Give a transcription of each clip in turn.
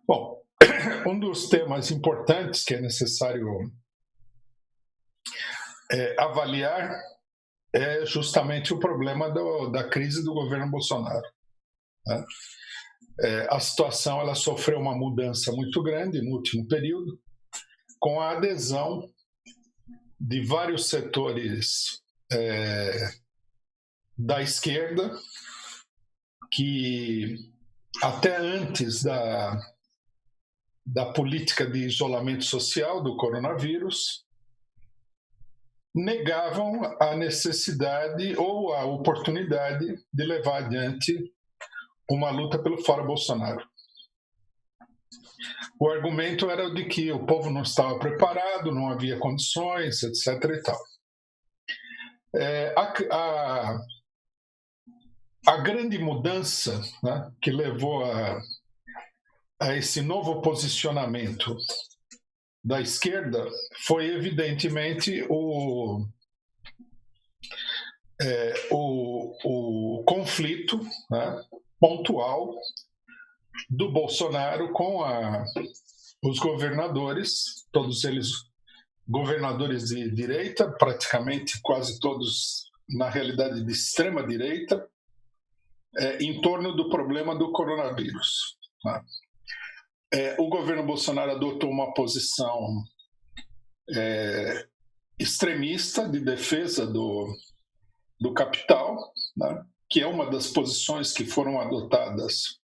Bom, um dos temas importantes que é necessário avaliar é justamente o problema da crise do governo Bolsonaro, né? A situação ela sofreu uma mudança muito grande no último período, com a adesão de vários setores da esquerda, que até antes da política de isolamento social do coronavírus, negavam a necessidade ou a oportunidade de levar adiante uma luta pelo fora Bolsonaro. O argumento era de que o povo não estava preparado, não havia condições, etc. e tal. A grande mudança, né, que levou a esse novo posicionamento da esquerda foi, evidentemente, o conflito, né, pontual do Bolsonaro com os governadores, todos eles governadores de direita, praticamente quase todos, na realidade, de extrema-direita, em torno do problema do coronavírus, né? O governo Bolsonaro adotou uma posição extremista de defesa do capital, né? Que é uma das posições que foram adotadas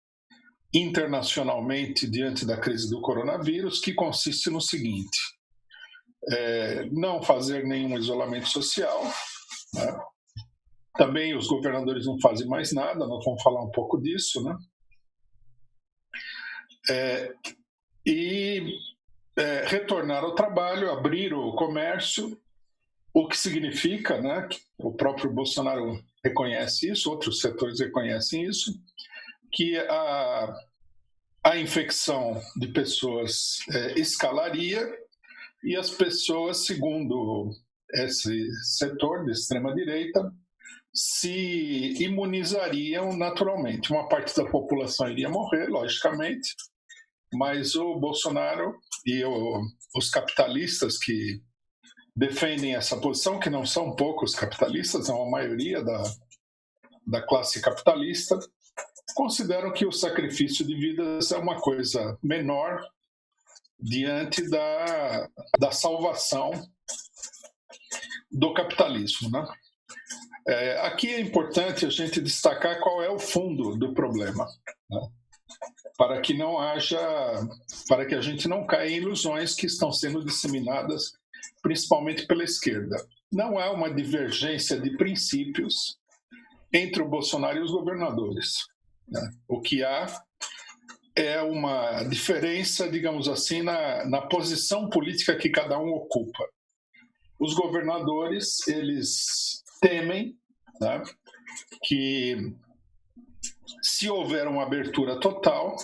internacionalmente diante da crise do coronavírus, que consiste no seguinte: não fazer nenhum isolamento social, né? Também os governadores não fazem mais nada, nós vamos falar um pouco disso, né? Retornar ao trabalho, abrir o comércio, o que significa, né, que o próprio Bolsonaro reconhece isso, outros setores reconhecem isso, que a infecção de pessoas escalaria e as pessoas, segundo esse setor de extrema-direita, se imunizariam naturalmente. Uma parte da população iria morrer, logicamente, mas o Bolsonaro e os capitalistas que defendem essa posição, que não são poucos capitalistas, é uma maioria da classe capitalista, consideram que o sacrifício de vidas é uma coisa menor diante da salvação do capitalismo, né? Aqui é importante a gente destacar qual é o fundo do problema, né? Para que a gente não caia em ilusões que estão sendo disseminadas principalmente pela esquerda. Não há uma divergência de princípios entre o Bolsonaro e os governadores, né? O que há é uma diferença, digamos assim, na posição política que cada um ocupa. Os governadores, eles temem, né, que se houver uma abertura total,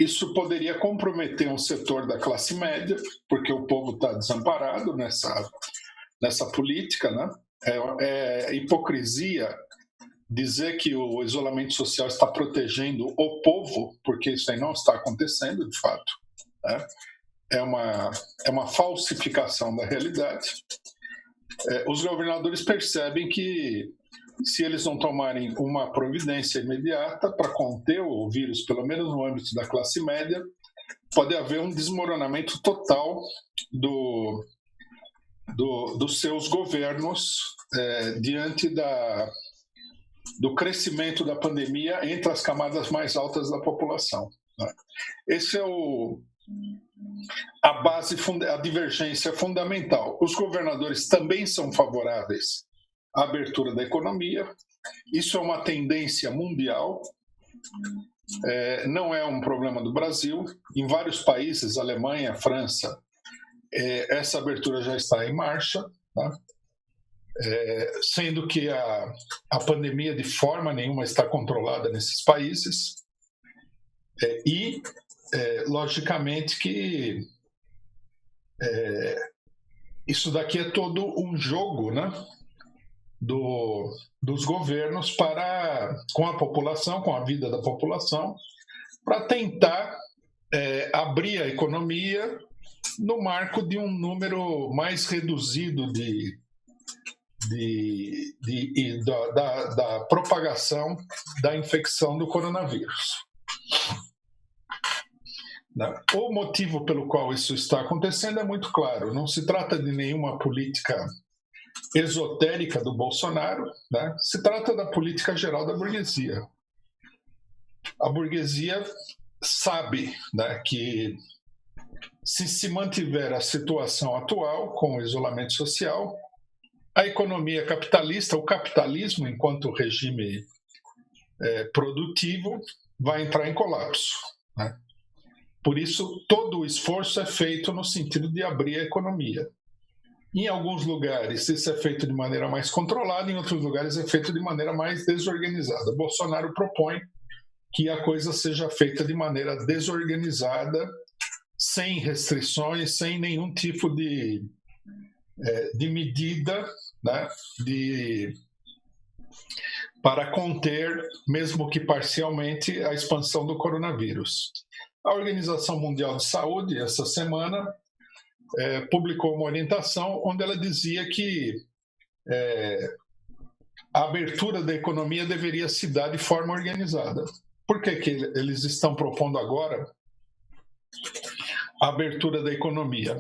isso poderia comprometer um setor da classe média, porque o povo está desamparado nessa política, né? É hipocrisia dizer que o isolamento social está protegendo o povo, porque isso aí não está acontecendo, de fato, né? É uma falsificação da realidade. Os governadores percebem que, se eles não tomarem uma providência imediata para conter o vírus, pelo menos no âmbito da classe média, pode haver um desmoronamento total dos seus governos diante do crescimento da pandemia entre as camadas mais altas da população, né? Esse é a base, a divergência fundamental. Os governadores também são favoráveis à abertura da economia. Isso é uma tendência mundial, não é um problema do Brasil. Em vários países, Alemanha, França, essa abertura já está em marcha, tá? Sendo que a pandemia de forma nenhuma está controlada nesses países. Logicamente que isso daqui é todo um jogo, né, dos governos com a população, com a vida da população, para tentar abrir a economia no marco de um número mais reduzido da propagação da infecção do coronavírus. O motivo pelo qual isso está acontecendo é muito claro. Não se trata de nenhuma política esotérica do Bolsonaro, né? Se trata da política geral da burguesia. A burguesia sabe, né, que se mantiver a situação atual com o isolamento social, a economia capitalista, o capitalismo enquanto regime produtivo, vai entrar em colapso, né? Por isso, todo o esforço é feito no sentido de abrir a economia. Em alguns lugares, isso é feito de maneira mais controlada, em outros lugares, é feito de maneira mais desorganizada. Bolsonaro propõe que a coisa seja feita de maneira desorganizada, sem restrições, sem nenhum tipo de medida, né, para conter, mesmo que parcialmente, a expansão do coronavírus. A Organização Mundial de Saúde, essa semana, publicou uma orientação onde ela dizia que a abertura da economia deveria se dar de forma organizada. Por que eles estão propondo agora a abertura da economia?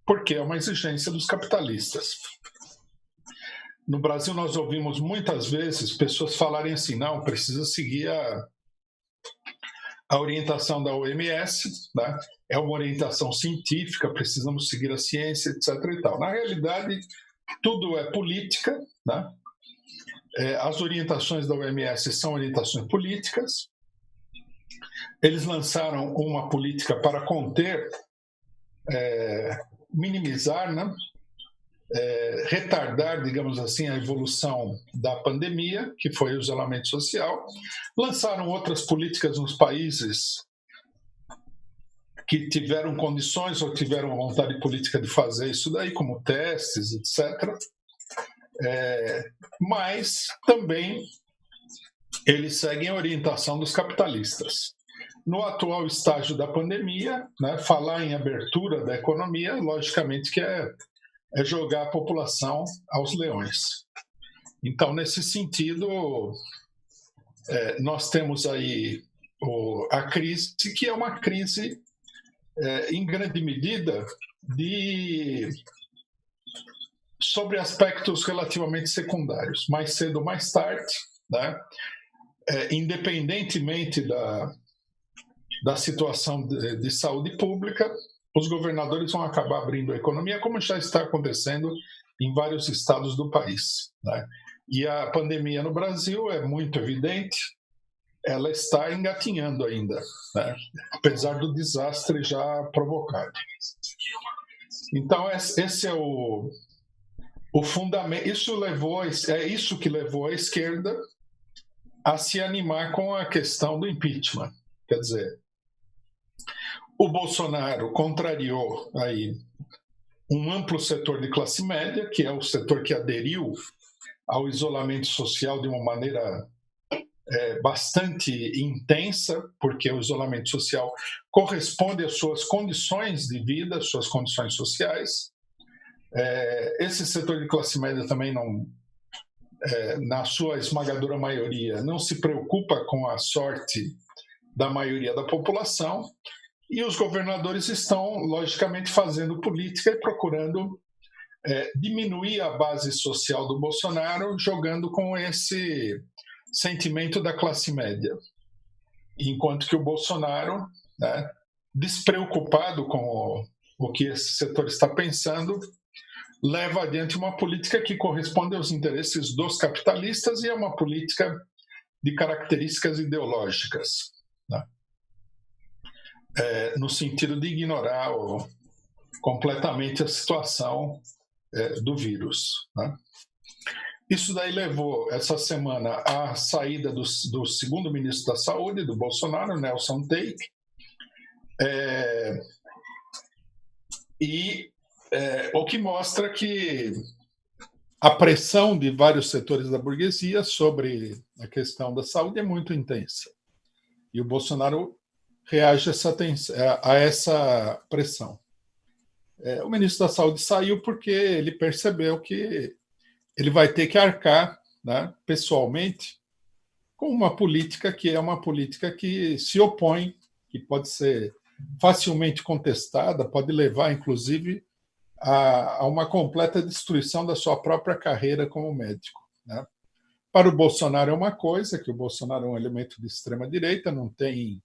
Porque é uma exigência dos capitalistas. No Brasil, nós ouvimos muitas vezes pessoas falarem assim, não, precisa seguir a orientação da OMS, né? É uma orientação científica, precisamos seguir a ciência, etc. E tal. Na realidade, tudo é política, né? As orientações da OMS são orientações políticas. Eles lançaram uma política para conter, minimizar, né? Retardar, digamos assim, a evolução da pandemia, que foi o isolamento social. Lançaram outras políticas nos países que tiveram condições ou tiveram vontade política de fazer isso daí, como testes, etc. Mas também eles seguem a orientação dos capitalistas. No atual estágio da pandemia, né, falar em abertura da economia, logicamente que é jogar a população aos leões. Então, nesse sentido, nós temos aí a crise, que é uma crise, em grande medida, sobre aspectos relativamente secundários. Mais cedo ou mais tarde, né, independentemente da situação de saúde pública, os governadores vão acabar abrindo a economia, como já está acontecendo em vários estados do país, né? E a pandemia no Brasil é muito evidente, ela está engatinhando ainda, né? Apesar do desastre já provocado. Então, esse é o fundamento. É isso que levou a esquerda a se animar com a questão do impeachment. Quer dizer, o Bolsonaro contrariou aí um amplo setor de classe média, que é o setor que aderiu ao isolamento social de uma maneira bastante intensa, porque o isolamento social corresponde às suas condições de vida, às suas condições sociais. Esse setor de classe média também não, na sua esmagadora maioria, não se preocupa com a sorte da maioria da população. E os governadores estão, logicamente, fazendo política e procurando diminuir a base social do Bolsonaro, jogando com esse sentimento da classe média. Enquanto que o Bolsonaro, né, despreocupado com o que esse setor está pensando, leva adiante uma política que corresponde aos interesses dos capitalistas e é uma política de características ideológicas, né? No sentido de ignorar completamente a situação do vírus, né? Isso daí levou, essa semana, à saída do segundo ministro da Saúde, do Bolsonaro, Nelson Teich, o que mostra que a pressão de vários setores da burguesia sobre a questão da saúde é muito intensa. E o Bolsonaro reage a essa pressão. O ministro da Saúde saiu porque ele percebeu que ele vai ter que arcar, né, pessoalmente com uma política que é uma política que se opõe, que pode ser facilmente contestada, pode levar, inclusive, a uma completa destruição da sua própria carreira como médico, né? Para o Bolsonaro é uma coisa, que o Bolsonaro é um elemento de extrema-direita, não tem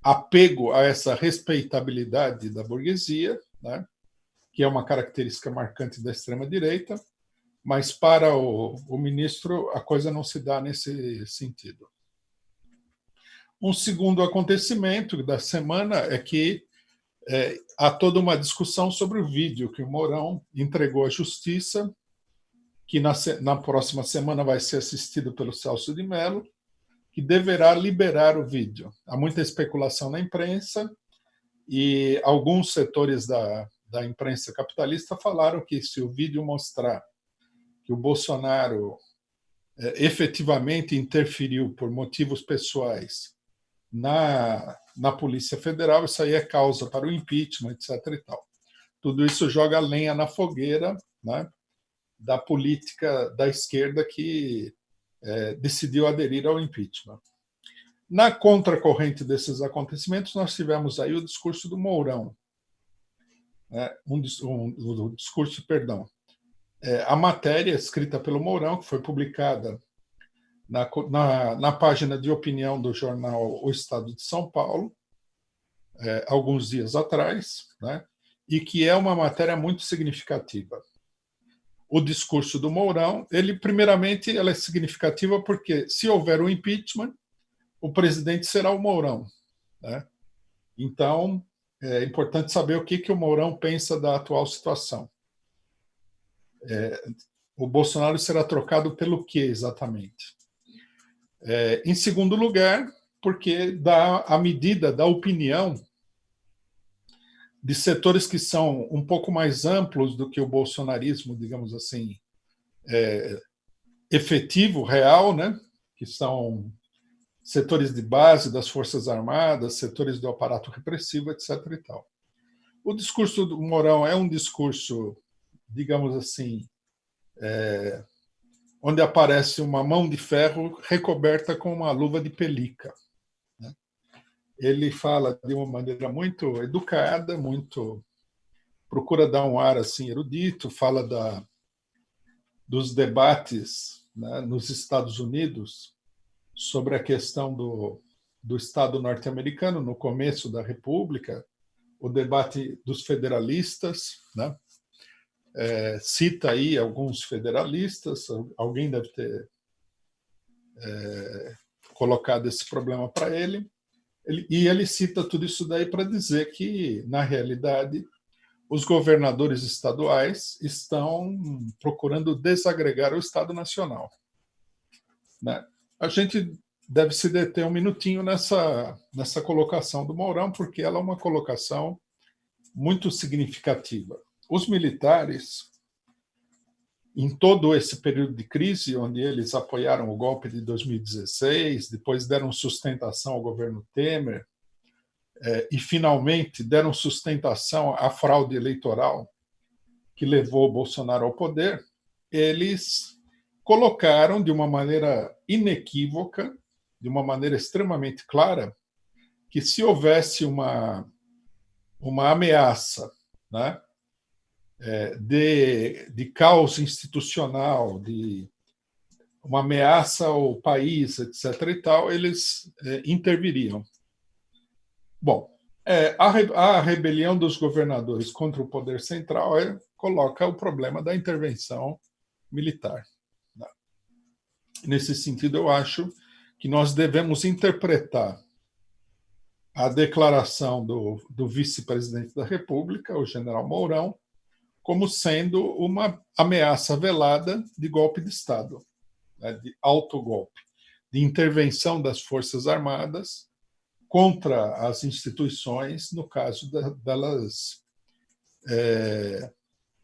apego a essa respeitabilidade da burguesia, né? Que é uma característica marcante da extrema-direita, mas para o ministro a coisa não se dá nesse sentido. Um segundo acontecimento da semana é que há toda uma discussão sobre o vídeo que o Mourão entregou à Justiça, que na próxima semana vai ser assistido pelo Celso de Mello, que deverá liberar o vídeo. Há muita especulação na imprensa e alguns setores da imprensa capitalista falaram que se o vídeo mostrar que o Bolsonaro efetivamente interferiu por motivos pessoais na Polícia Federal, isso aí é causa para o impeachment, etc. e tal. Tudo isso joga lenha na fogueira, né, da política da esquerda que decidiu aderir ao impeachment. Na contracorrente desses acontecimentos, nós tivemos aí o discurso do Mourão, né, o discurso, perdão, a matéria escrita pelo Mourão, que foi publicada na página de opinião do jornal O Estado de São Paulo, alguns dias atrás, né, e que é uma matéria muito significativa. O discurso do Mourão, primeiramente, ela é significativa porque, se houver um impeachment, o presidente será o Mourão, né? Então, é importante saber o que o Mourão pensa da atual situação. O Bolsonaro será trocado pelo quê, exatamente? Em segundo lugar, porque dá a medida da opinião de setores que são um pouco mais amplos do que o bolsonarismo, digamos assim, efetivo, real, né? Que são setores de base das Forças Armadas, setores do aparato repressivo, etc. e tal. O discurso do Mourão é um discurso, digamos assim, onde aparece uma mão de ferro recoberta com uma luva de pelica. Né? Ele fala de uma maneira muito educada, procura dar um ar assim erudito, fala dos debates, né, nos Estados Unidos sobre a questão do Estado norte-americano no começo da República, o debate dos federalistas, né? Cita aí alguns federalistas, alguém deve ter colocado esse problema para ele, e ele cita tudo isso daí para dizer que, na realidade, os governadores estaduais estão procurando desagregar o Estado Nacional. Né? A gente deve se deter um minutinho nessa colocação do Mourão, porque ela é uma colocação muito significativa. Os militares, em todo esse período de crise, onde eles apoiaram o golpe de 2016, depois deram sustentação ao governo Temer, e finalmente deram sustentação à fraude eleitoral que levou o Bolsonaro ao poder, eles colocaram de uma maneira inequívoca, de uma maneira extremamente clara, que se houvesse uma ameaça, né, de caos institucional, de uma ameaça ao país, etc. e tal, eles interviriam. Bom, a rebelião dos governadores contra o poder central coloca o problema da intervenção militar. Né? Nesse sentido, eu acho que nós devemos interpretar a declaração do vice-presidente da República, o general Mourão, como sendo uma ameaça velada de golpe de Estado, né, de autogolpe, de intervenção das Forças Armadas contra as instituições, no caso delas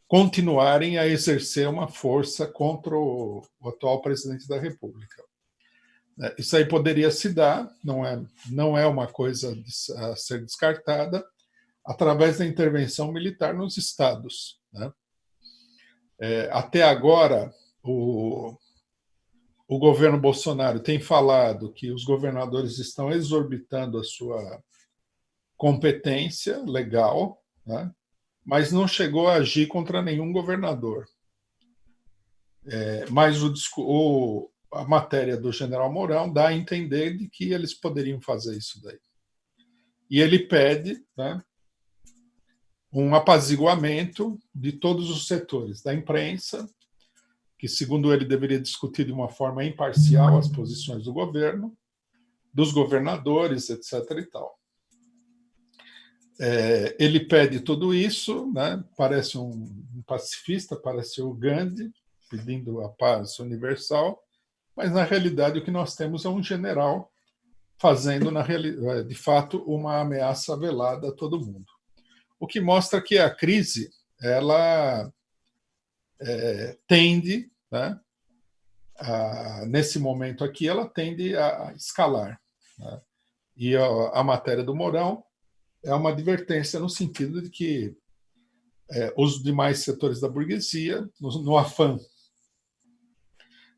continuarem a exercer uma força contra o atual presidente da República. Isso aí poderia se dar, não é uma coisa a ser descartada, através da intervenção militar nos estados, né? Até agora, o governo Bolsonaro tem falado que os governadores estão exorbitando a sua competência legal, né? Mas não chegou a agir contra nenhum governador. Mas a matéria do general Mourão dá a entender de que eles poderiam fazer isso daí. E ele pede, né, um apaziguamento de todos os setores, da imprensa, que, segundo ele, deveria discutir de uma forma imparcial as posições do governo, dos governadores, etc. e tal. Ele pede tudo isso, né? Parece um pacifista, parece o Gandhi, pedindo a paz universal, mas, na realidade, o que nós temos é um general fazendo, de fato, uma ameaça velada a todo mundo. O que mostra que a crise ela tende, né, nesse momento aqui, ela tende a escalar, né? E a matéria do Mourão é uma advertência no sentido de que os demais setores da burguesia, no afã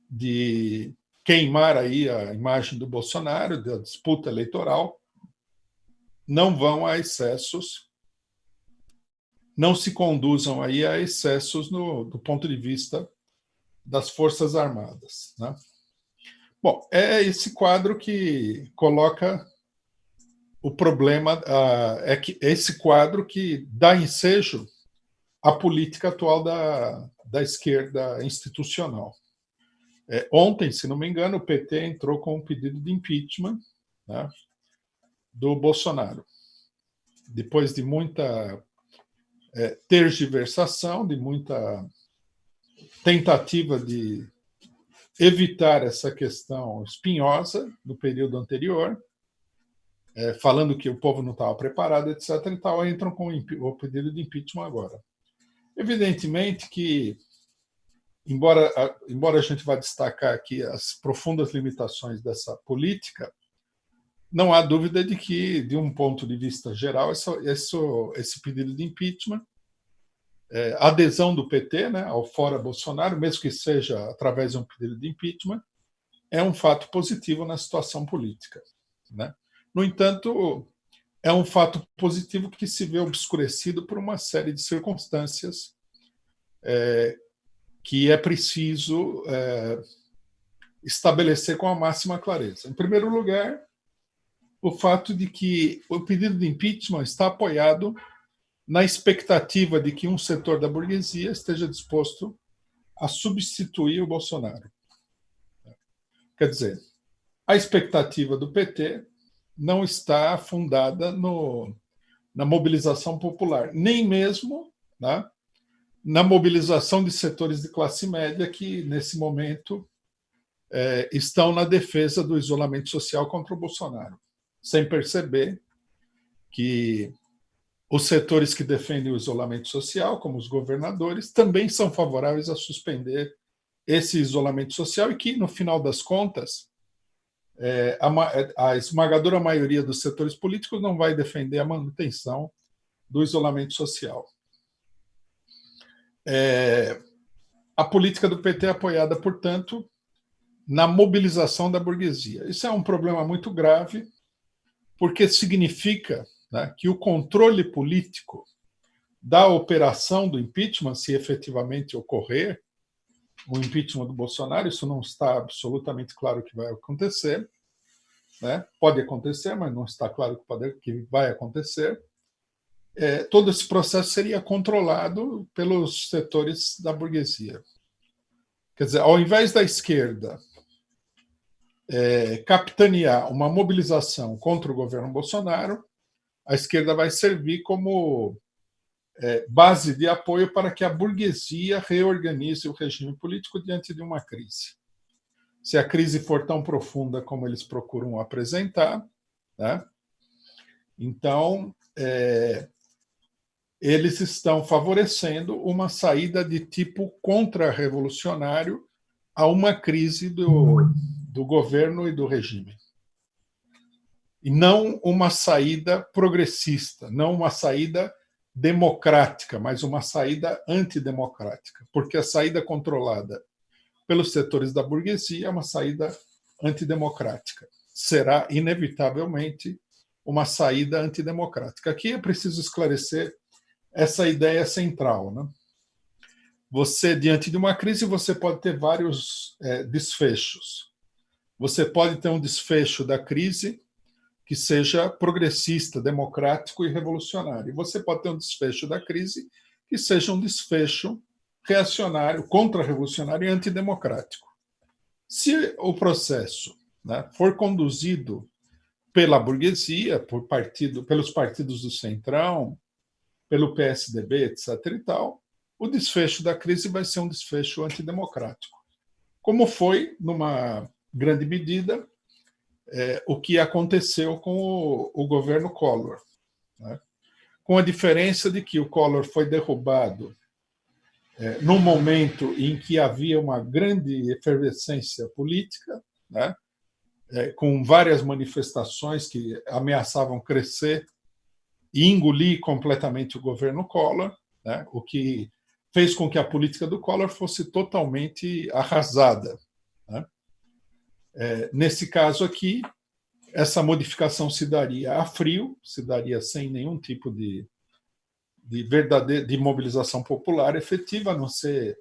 de queimar aí a imagem do Bolsonaro, da disputa eleitoral, não vão a excessos, não se conduzam aí a excessos do ponto de vista das Forças Armadas, né? Bom, é esse quadro que coloca o problema, é que esse quadro que dá ensejo à política atual da esquerda institucional. Ontem, se não me engano, o PT entrou com um pedido de impeachment, né, do Bolsonaro. Depois de muita tergiversação, de muita tentativa de evitar essa questão espinhosa do período anterior, falando que o povo não estava preparado, etc. e tal, entram com o pedido de impeachment agora. Evidentemente que, embora a gente vá destacar aqui as profundas limitações dessa política, não há dúvida de que, de um ponto de vista geral, esse pedido de impeachment, a adesão do PT, né, ao fora Bolsonaro, mesmo que seja através de um pedido de impeachment, é um fato positivo na situação política, né? No entanto, é um fato positivo que se vê obscurecido por uma série de circunstâncias que é preciso estabelecer com a máxima clareza. Em primeiro lugar, o fato de que o pedido de impeachment está apoiado na expectativa de que um setor da burguesia esteja disposto a substituir o Bolsonaro. Quer dizer, a expectativa do PT não está fundada na mobilização popular, nem mesmo, né, na mobilização de setores de classe média que, nesse momento, estão na defesa do isolamento social contra o Bolsonaro, sem perceber que os setores que defendem o isolamento social, como os governadores, também são favoráveis a suspender esse isolamento social e que, no final das contas, a esmagadora maioria dos setores políticos não vai defender a manutenção do isolamento social. A política do PT é apoiada, portanto, na mobilização da burguesia. Isso é um problema muito grave, porque significa, né, que o controle político da operação do impeachment, se efetivamente ocorrer o impeachment do Bolsonaro, isso não está absolutamente claro que vai acontecer, né? Pode acontecer, mas não está claro que vai acontecer. Todo esse processo seria controlado pelos setores da burguesia. Quer dizer, ao invés da esquerda capitanear uma mobilização contra o governo Bolsonaro, a esquerda vai servir como base de apoio para que a burguesia reorganize o regime político diante de uma crise. Se a crise for tão profunda como eles procuram apresentar, né, então eles estão favorecendo uma saída de tipo contra-revolucionário a uma crise do governo e do regime. E não uma saída progressista, não uma saída democrática, mas uma saída antidemocrática, porque a saída controlada pelos setores da burguesia é uma saída antidemocrática. Será, inevitavelmente, uma saída antidemocrática. Aqui é preciso esclarecer essa ideia central, né? Você, diante de uma crise, você pode ter vários desfechos. Você pode ter um desfecho da crise que seja progressista, democrático e revolucionário. E você pode ter um desfecho da crise que seja um desfecho reacionário, contra-revolucionário e antidemocrático. Se o processo, né, for conduzido pela burguesia, pelos partidos do Centrão, pelo PSDB, etc. e tal, o desfecho da crise vai ser um desfecho antidemocrático, como foi, numa grande medida, o que aconteceu com o governo Collor, né? Com a diferença de que o Collor foi derrubado num momento em que havia uma grande efervescência política, né? Com várias manifestações que ameaçavam crescer e engolir completamente o governo Collor, né? O que fez com que a política do Collor fosse totalmente arrasada, né? Nesse caso aqui, essa modificação se daria a frio, se daria sem nenhum tipo de mobilização popular efetiva, a não ser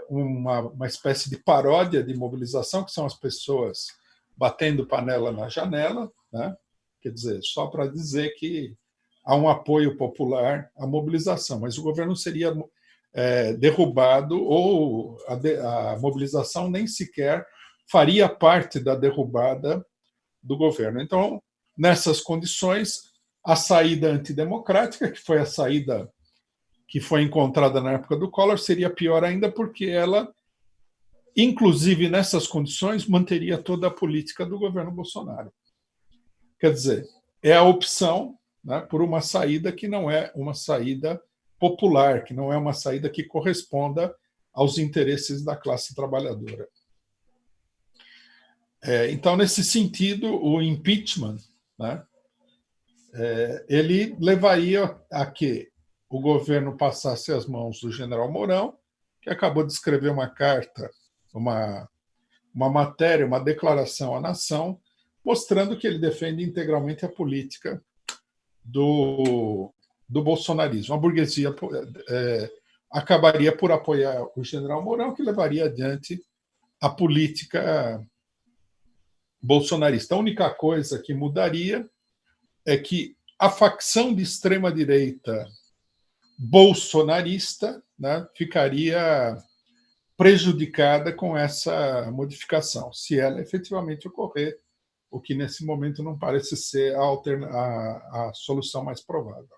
uma espécie de paródia de mobilização, que são as pessoas batendo panela na janela, né? Quer dizer, só para dizer que há um apoio popular à mobilização, mas o governo seria derrubado, ou a mobilização nem sequer faria parte da derrubada do governo. Então, nessas condições, a saída antidemocrática, que foi a saída que foi encontrada na época do Collor, seria pior ainda, porque ela, inclusive nessas condições, manteria toda a política do governo Bolsonaro. Quer dizer, é a opção, né, por uma saída que não é uma saída popular, que não é uma saída que corresponda aos interesses da classe trabalhadora. Então, nesse sentido, o impeachment, né, ele levaria a que o governo passasse às mãos do general Mourão, que acabou de escrever uma carta, uma matéria, uma declaração à nação, mostrando que ele defende integralmente a política do bolsonarismo. A burguesia acabaria por apoiar o general Mourão, que levaria adiante a política bolsonarista. A única coisa que mudaria é que a facção de extrema-direita bolsonarista, né, ficaria prejudicada com essa modificação, se ela efetivamente ocorrer, o que nesse momento não parece ser a solução mais provável.